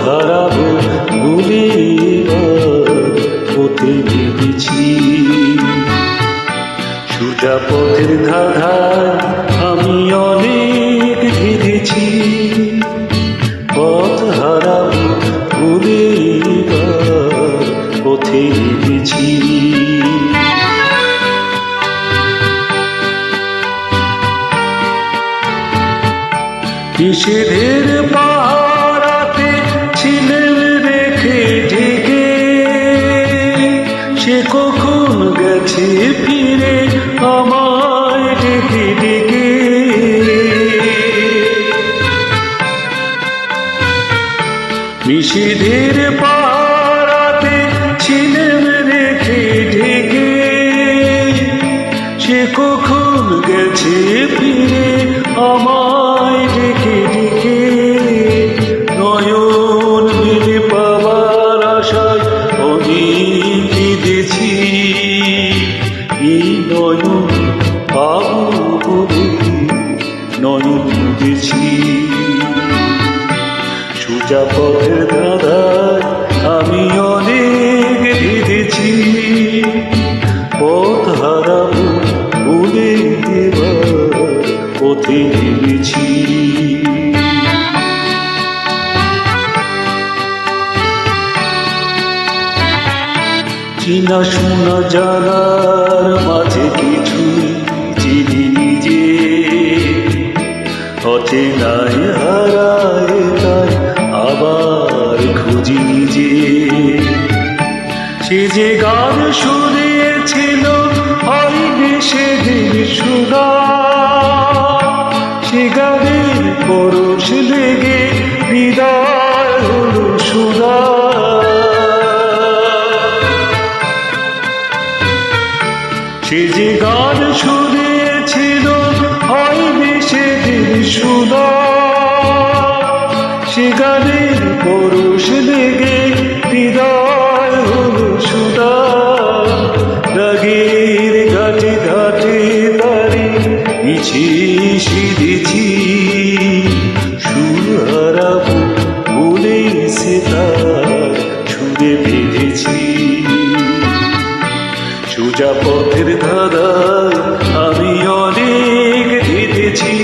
হারাবো ভুলে পথে ভেবেছি। সোজা পথের ধাঁধায় আমি অনেক ভিড়েছি, পথ হারাবো ভুলে পথে ভেবেছি। নিষেধের পাহারাতে ছিলেন রেখে ঢেকে, সে কখন গেছে ফিরে আমায় ডেকে ডেকে। নিষেধের পাহারাতে ছিলেন রেখে ঢেকে, সে কখন গেছে ফিরে আমায় ডেকে ডেকে। নয়ন মেলে পাবার আশায় অনেক কেঁদেছি, এই নয়ন পাবো বলে নয়ন বুঝেছি। সোজা পথের ধাঁধায় আমি অনেক ভিড়েছি, পথ হারাবো ভুলে পথে নেমেছি। চিনা শোনা জানার মাঝে কিছুই চিনি নিজে, অচেনায় হারায় তাই আবার খুঁজি নিজে। সে যে গান শুনিয়েছিল হয়নি সেদিন সুধা, সে গানের পরশ লেগে হৃদয় হলো সুধা। সে যে গান শুনিয়েছিল হয়নি সেদিন সুধা, সে গানের পরশ লেগে হৃদয় হলো সুধা। রাগের ঘাটে ঘাটে তারে মিছে সিঁধেছি, সুর হারাবো বলে সে তার সুরে বেঁধেছি। সোজা পথের ধাঁধায় আমি অনেক ভিড়েছি,